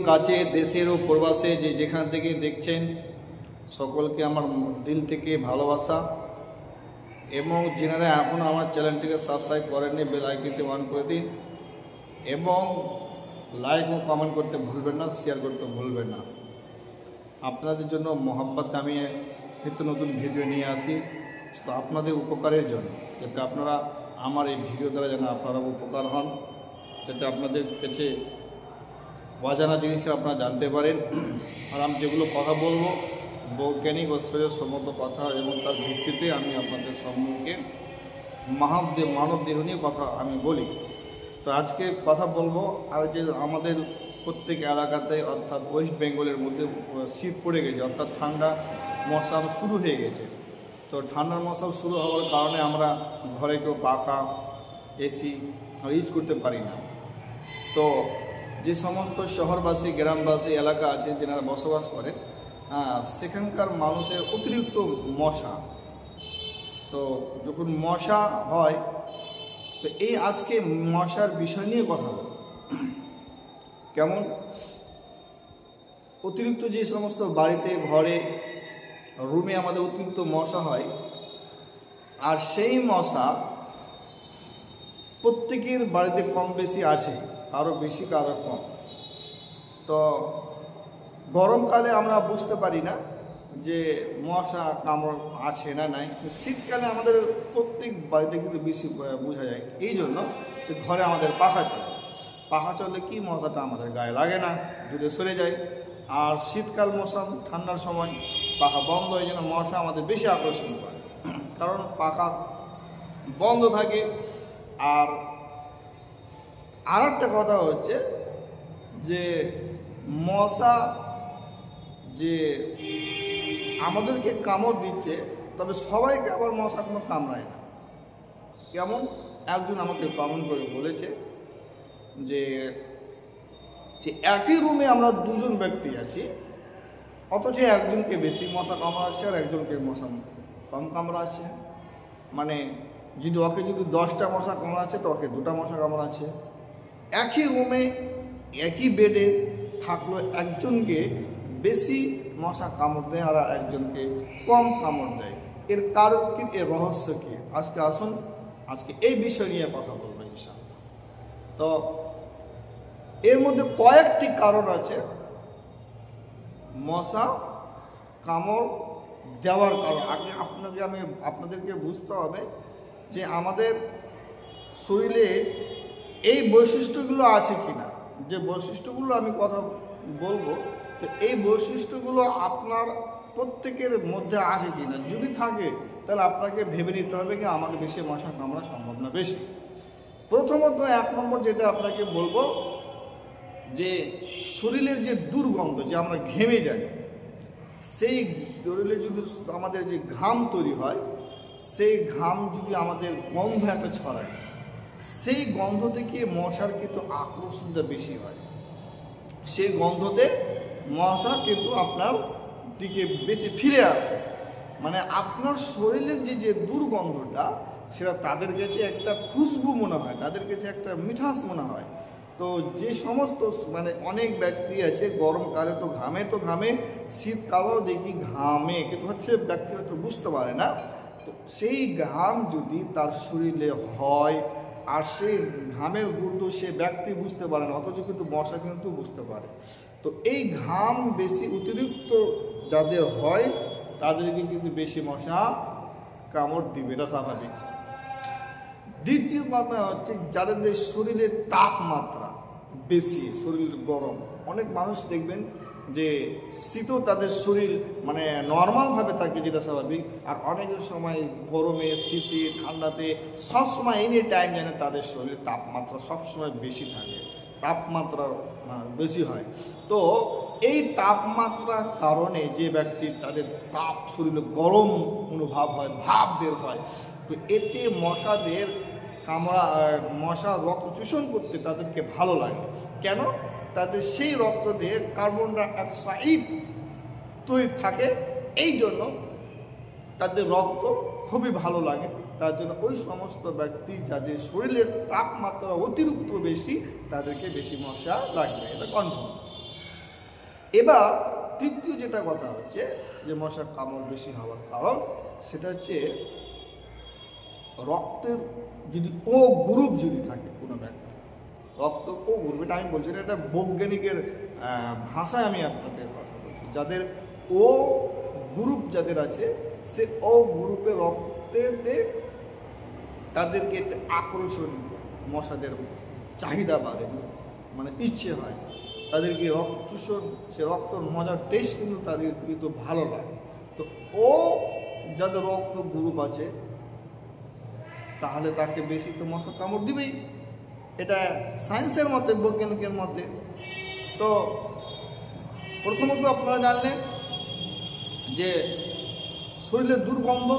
কাছে দেশের ও প্রবাসে যে যেখান থেকে দেখছেন সকলকে আমার দিল থেকে ভালোবাসা এবং যারা এখন আমার চ্যানেলটিকে সাবস্ক্রাইব করেননি বেল আইকনটি অন করে দিন এবং লাইক ও কমেন্ট করতে ভুলবেন না, শেয়ার করতে ভুলবেন না। আপনাদের জন্য মহব্বত আমি নিত্য নতুন ভিডিও নিয়ে আসি, তো আপনাদের উপকারের জন্য, যাতে আপনারা আমার এই ভিডিও দ্বারা যেন আপনারা উপকার হন, যাতে আপনাদের কাছে অজানা জিনিসকে আপনারা জানতে পারেন। আর আমি যেগুলো কথা বলবো বৈজ্ঞানিক ও সম্মত কথা এবং তার ভিত্তিতে আমি আপনাদের সম্মুখে মানব দেহ নিয়ে কথা আমি বলি। তো আজকে কথা বলবো আর যে আমাদের প্রত্যেক এলাকাতে অর্থাৎ ওয়েস্ট বেঙ্গলের মধ্যে শীত পড়ে গেছে, অর্থাৎ ঠান্ডা মৌসুম শুরু হয়ে গেছে। তো ঠান্ডার মৌসুম শুরু হওয়ার কারণে আমরা ঘরে কেউ পাখা এসি ইউজ করতে পারি না। তো যে সমস্ত শহরবাসী গ্রামবাসী এলাকা আছে যারা বসবাস করে সেখানকার মানুষের অতিরিক্ত মশা, তো যখন মশা হয় তো এই আজকে মশার বিষয় নিয়ে কথা বলব। কেমন অতিরিক্ত যে সমস্ত বাড়িতে ঘরে রুমে আমাদের অতিরিক্ত মশা হয়, আর সেই মশা প্রত্যেকের বাড়িতে কম বেশি আছে, কারো বেশি কারো কম। তো গরমকালে আমরা বুঝতে পারি না যে মশা কামড় আছে না নাই, শীতকালে আমাদের প্রত্যেক বাড়িতে কিন্তু বেশি বোঝা যায়। এই জন্য যে ঘরে আমাদের পাখা চললে কি মশাটা আমাদের গায়ে লাগে না, দূরে সরে যায়। আর শীতকাল মৌসুম ঠান্ডার সময় পাখা বন্ধ হয়ে যেন মশা আমাদের বেশি আকর্ষণ করে, কারণ পাখা বন্ধ থাকে। আর একটা কথা হচ্ছে যে মশা যে আমাদেরকে কামড় দিচ্ছে, তবে সবাইকে আবার মশা কোনো কামড়ায় না। কেমন একজন আমাকে কমেন্ট করে বলেছে যে একই রুমে আমরা দুজন ব্যক্তি আছি, অথচ একজনকে বেশি মশা কামড়াচ্ছে আর একজনকে মশা কম কামড়াচ্ছে। মানে যদি ওকে যদি 10টা মশা কামড়াচ্ছে তো ওকে 2টা মশা কামড়াচ্ছে। একই রুমে একই বেডে থাকলো একজনকে বেশি মশা কামড় দেয় আর একজনকে কম কামড় দেয়। এর কারণ কি, এর রহস্য কি? আজকে আসুন আজকে এই বিষয় নিয়ে কথা বলবো ইনশাআল্লাহ। তো এর মধ্যে কয়েকটি কারণ আছে মশা কামড় দেওয়ার কারণ। আগে আপনাদেরকে বুঝতে হবে যে আমাদের শরীরে এই বৈশিষ্ট্যগুলো আছে কিনা। যে বৈশিষ্ট্যগুলো আমি কথা বলবো, তো এই বৈশিষ্ট্যগুলো আপনার প্রত্যেকের মধ্যে আছে কিনা। যদি থাকে তাহলে আপনাকে ভেবে নিতে হবে যে আমাকে বেশি মশা কামড়া সম্ভব না বেশি। প্রথমত 1 নম্বর যেটা আপনাকে বলবো, যে শরীরের যে দুর্গন্ধ, যে আমরা ঘেমে যাই, সেই শরীরে যদি আমাদের যে ঘাম তৈরি হয়, সেই ঘাম যদি আমাদের গন্ধ একটা ছড়ায়, সেই গন্ধ থেকে মশার কিন্তু আকর্ষণটা বেশি হয়। সেই গন্ধতে মশা কিন্তু আপনার দিকে বেশি ফিরে আসে। মানে আপনার শরীরের যে দুর্গন্ধটা, সেটা তাদের কাছে একটা খুশবু মনে হয়, তাদের কাছে একটা মিঠাস মনে হয়। তো যে সমস্ত মানে অনেক ব্যক্তি আছে গরমকালে তো ঘামে, শীতকালেও দেখি ঘামে, কিন্তু হচ্ছে ব্যক্তি হয়তো বুঝতে পারে না। তো সেই ঘাম যদি তার শরীরে হয় আর সেই ঘামের গুরুত্ব সে ব্যক্তি বুঝতে পারে না, অথচ কিন্তু মশা কিন্তু বুঝতে পারে। তো এই ঘাম বেশি অতিরিক্ত যাদের হয় তাদেরকে কিন্তু বেশি মশা কামড় দিবে, এটা স্বাভাবিক। দ্বিতীয় কথা হচ্ছে যাদের শরীরের তাপমাত্রা বেশি, শরীর গরম। অনেক মানুষ দেখবেন যে শীতও তাদের শরীর মানে নর্মালভাবে থাকে, যেটা স্বাভাবিক। আর অনেকের সময় গরমে, শীতে, ঠান্ডাতে সবসময় এনি টাইম যেন তাদের শরীরের তাপমাত্রা সবসময় বেশি থাকে, তাপমাত্রা বেশি হয়। তো এই তাপমাত্রার কারণে যে ব্যক্তির তাদের তাপ শরীরে গরম অনুভব হয়, ভাব বের হয়, তো এতে মশাদের মশা রক্ত চূষণ করতে তাদেরকে ভালো লাগে। কেন? তাদের সেই রক্ত দিয়ে কার্বন ডাইঅক্সাইড তৈরি থাকে, এই জন্য তাদের রক্ত খুবই ভালো লাগে। তার জন্য ওই সমস্ত ব্যক্তি যাদের শরীরের তাপমাত্রা অতিরিক্ত বেশি, তাদেরকে বেশি মশা লাগবে, এটা কনফার্ম। এবার তৃতীয় যেটা কথা হচ্ছে যে মশার কামড় বেশি হওয়ার কারণ, সেটা হচ্ছে রক্তের যদি ও গ্রুপ যদি থাকে কোনো ব্যক্তি, রক্ত ও গ্রুপ, এটা আমি বলছি এটা একটা বৈজ্ঞানিকের ভাষায় আমি আপনাদের কথা বলছি, যাদের ও গ্রুপ যাদের আছে, সে ও গ্রুপে রক্তেতে তাদেরকে একটা আকর্ষণ, মশাদের চাহিদা বাড়ে, মানে ইচ্ছে হয়, তাদেরকে রক্ত চূষণ, সে রক্তর মজার টেস্ট কিন্তু তাদের কিন্তু ভালো লাগে। তো ও যাদের রক্ত গ্রুপ আছে তাহলে তাকে বেশি তো মশা কামড় দিবেই, এটা সায়েন্সের মতে, বৈজ্ঞানিকের মতে। তো প্রথমত আপনারা জানলেন যে শরীরে দুর্গন্ধ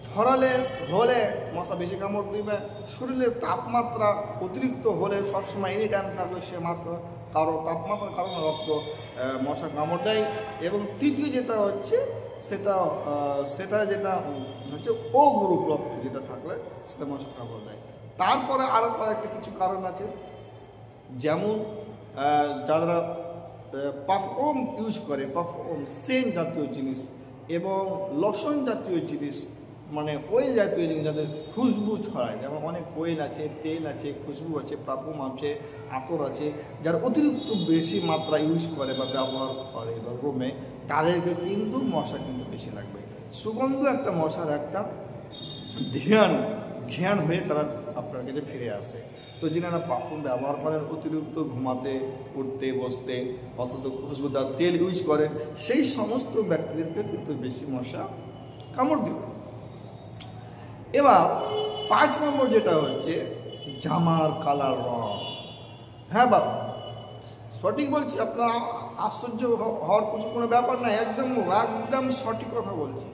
ছড়ালে হলে মশা বেশি কামড় দিবে, শরীরের তাপমাত্রা অতিরিক্ত হলে সবসময় এনি টাইম থাকবে সে মাত্রা তাপমাত্রার কারণে রক্ত মশা কামড় দেয়। এবং তৃতীয় যেটা হচ্ছে সেটা যেটা হচ্ছে ও গ্রুপ রক্ত যেটা থাকলে সেটা মশা কামড় দেয়। তারপরে আরও কয়েকটা কিছু কারণ আছে, যেমন যারা পারফিউম ইউজ করে, পারফিউম সেন্ট জাতীয় জিনিস এবং লোশন জাতীয় জিনিস, মানে অয়েল জাতীয় জিনিস যাদের খুশবু ছড়ায়, যেমন অনেক অয়েল আছে, তেল আছে, খুশবু আছে, পারফিউম আছে, আতর আছে, যারা অতিরিক্ত বেশি মাত্রা ইউজ করে বা ব্যবহার করে বা রুমে, তাদেরকে কিন্তু মশা কিন্তু বেশি লাগবে। সুগন্ধ একটা মশার একটা ঘ্যান হয়ে তারা আপনার কাছে ফিরে আসে। তো যিনারা পারফিউম ব্যবহার করেন, অতিরিক্ত ঘুমাতে, উঠতে, বসতে, অথচ খুশবুদার তেল ইউজ করেন, সেই সমস্ত ব্যক্তিদেরকে কিন্তু বেশি মশা কামড় দেবে। এবার 5 নম্বর যেটা হচ্ছে জামার কালার, রং। হ্যাঁ বাবা, সঠিক বলছি, আপনার আশ্চর্য হওয়ার কোনো ব্যাপার নাই, একদম সঠিক কথা বলছি।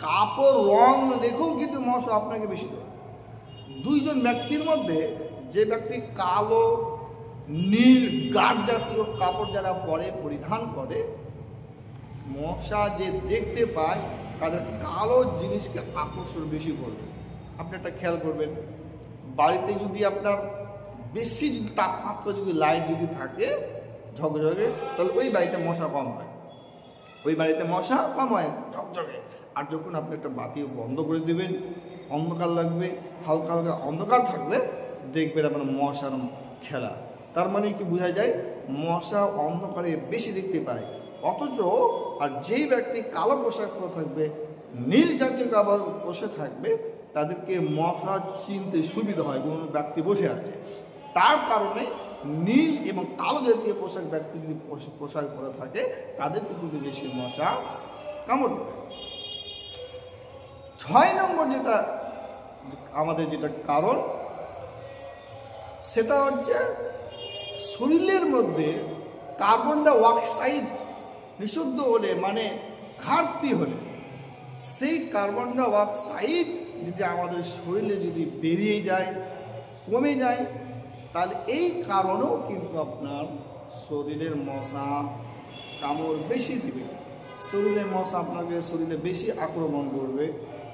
কাপড় রং দেখেও কিন্তু মশা আপনাকে বেশি দেবে। দুইজন ব্যক্তির মধ্যে যে ব্যক্তি কালো, নীল, গাঢ় জাতীয় কাপড় যারা পরিধান করে, মশা যে দেখতে পায় তাদের কালো জিনিসকে আকর্ষণ বেশি করবে। আপনি একটা খেয়াল করবেন, বাড়িতে যদি আপনার বেশি তাপমাত্রা যদি লাইট যদি থাকে ঝকঝকে, তাহলে ওই বাড়িতে মশা কম হয়, ঝকঝকে। আর যখন আপনি একটা বাতি বন্ধ করে দেবেন, অন্ধকার লাগবে, হালকা হালকা অন্ধকার থাকলে দেখবেন আপনার মশার খেলা। তার মানে কি বোঝা যায়, মশা অন্ধকারে বেশি দেখতে পায়। অথচ আর যেই ব্যক্তি কালো পোশাক পরে থাকবে, নীল জাতীয় কাপড় বসে থাকবে, তাদেরকে মশা চিনতে সুবিধা হয়, কোনো ব্যক্তি বসে আছে। তার কারণে নীল এবং কালো জাতীয় ব্যক্তি যদি পোশাক পরে থাকে, তাদেরকে কিন্তু বেশি মশা কামড় দেবে। 6 নম্বর যেটা আমাদের যেটা কারণ, সেটা হচ্ছে শরীরের মধ্যে কার্বন ডাই অক্সাইড নিষিদ্ধ হলে, মানে ঘাটতি হলে, সেই কার্বন ডাই অক্সাইড যদি আমাদের শরীরে যদি বেরিয়ে যায়, কমে যায়, তাহলে এই কারণেও কিন্তু আপনার শরীরের মশা কামড় বেশি দিবে। শরীরের মশা আপনাকে শরীরে বেশি আক্রমণ করবে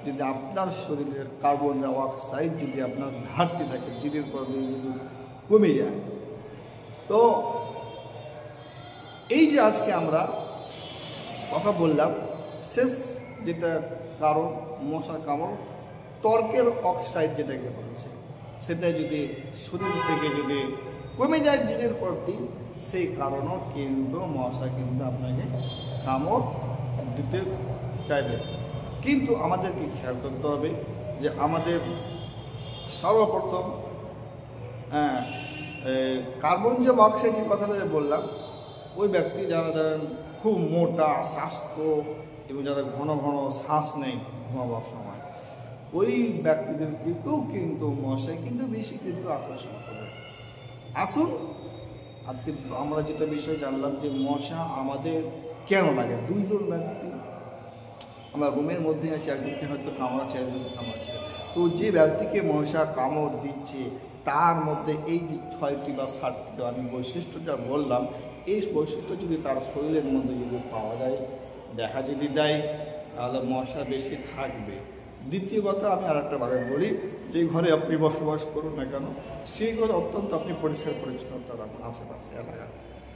যদি আপনার শরীরের কার্বন ডাই অক্সাইড যদি আপনার ঘাটতি থাকে, দিনের পর দিন যদি কমে যায়। তো এই যে আজকে আমরা কথা বললাম, শেষ যেটা কারণ মশা কামড়, ত্বকের অক্সাইড যেটাকে বলছে, সেটা যদি শরীর থেকে যদি কমে যায় দিনের পর দিন, সেই কারণও কিন্তু মশা কিন্তু আপনাকে কামড় দিতে চাইবে। কিন্তু আমাদেরকে খেয়াল করতে হবে যে আমাদের সর্বপ্রথম কার্বন যে অক্সাইড যে কথাটা যে বললাম, ওই ব্যক্তি যারা ধরেন খুব মোটা স্বাস্থ্য এবং যারা ঘন ঘন শ্বাস নেয় ঘুমাবার সময়, ওই ব্যক্তিদেরকেও কিন্তু মশা কিন্তু বেশি কিন্তু আকর্ষণ করে। আসুন আজকে আমরা যেটা বিষয় জানলাম যে মশা আমাদের কেন লাগে। 2 জন ব্যক্তি আমরা রুমের মধ্যে আছে, একজনকে হয়তো কামড়াচ্ছে, একজনকে কামড়াচ্ছে, তো যে ব্যক্তিকে মশা কামড় দিচ্ছে তার মধ্যে এই যে 6টি বা 7টি আমি বৈশিষ্ট্য যা বললাম, এই বৈশিষ্ট্য যদি তার শরীরের মধ্যে যদি পাওয়া যায়, দেখা যদি দেয়, তাহলে মশা বেশি থাকবে। দ্বিতীয় কথা আমি আরেকটা ভাবে বলি, যে ঘরে আপনি বসবাস করুন না কেন, সেই ঘরে অত্যন্ত আপনি পরিষ্কার পরিচ্ছন্নতা রাখুন আশেপাশে এলাকা,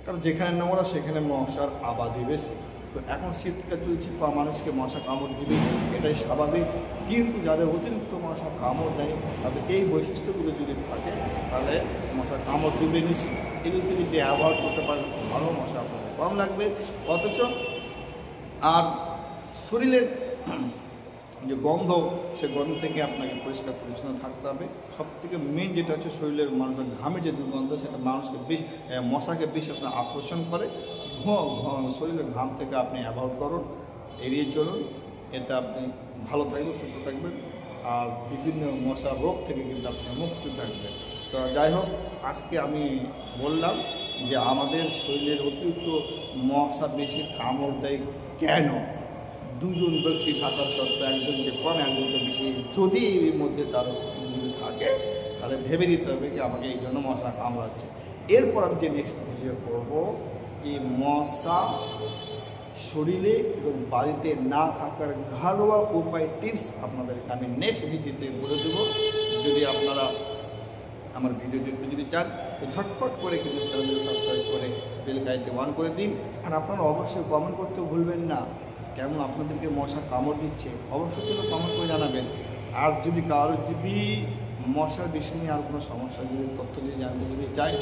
কারণ যেখানে নোংরা সেখানে মশার আবাদি বেশি। তো এখন শীতকাল চলছে, মানুষকে মশা কামড় দিবে, এটাই স্বাভাবিক। কিন্তু যাদের অতিরিক্ত মশা কামড় দেয় তাদের এই বৈশিষ্ট্যগুলো যদি থাকে তাহলে মশা কামড় দিবে নিশ্চিত। এগুলো যদি অ্যাভয়েড করতে পারেন ভালো, মশা আপনাদের কম লাগবে। অথচ আর শরীরের যে গন্ধ, সে গন্ধ থেকে আপনাকে পরিষ্কার পরিচ্ছন্ন থাকতে হবে। সবথেকে মেন যেটা হচ্ছে শরীরের মানুষের ঘামের যে দুর্গন্ধ, সেটা মানুষকে বেশি মশাকে বেশি আপনার আকর্ষণ করে। শরীরের ঘাম থেকে আপনি অ্যাভয়েড করুন, এড়িয়ে চলুন, এতে আপনি ভালো থাকবেন, সুস্থ থাকবেন, আর বিভিন্ন মশার রোগ থেকে কিন্তু আপনি মুক্ত থাকবেন। তো যাই হোক, আজকে আমি বললাম যে আমাদের শরীরের অতিরিক্ত মশা বেশি কামড় দেয় কেন। দুজন ব্যক্তি থাকার সত্ত্বেও একজনকে কম একজনকে বেশি, যদি এর মধ্যে তার যদি থাকে তাহলে ভেবে নিতে হবে যে আমাকে এই জন্য মশা কামড়াচ্ছে। এরপর আমি যে নেক্সট ভিডিও করবো, এই মশা শরীরে এবং বাড়িতে না থাকার ঘরোয়া উপায় টিপস আপনাদেরকে আমি নেক্সট ভিডিওতে বলে দেবো। যদি আপনারা আমার ভিডিও দেখতে যদি চান তো ঝটপট করে কিন্তু চ্যানেলটি সাবস্ক্রাইব করে বেল আইকনটি অন করে দিন। আর আপনারা অবশ্যই কমেন্ট করতে ভুলবেন না, কেমন আপনাদেরকে মশা কামড় দিচ্ছে অবশ্যই কিন্তু কমেন্ট করে জানাবেন। আর যদি কারোর যদি মশার বিষয় নিয়ে আর কোনো সমস্যা যদি তথ্য যদি জানতে যদি চাই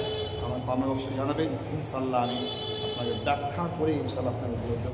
আমার কমেন্ট অবশ্যই জানাবেন। ইনশাল্লাহ আমি আপনাকে ব্যাখ্যা করে ইনশাল্লাহ আপনাকে বলে দেবো।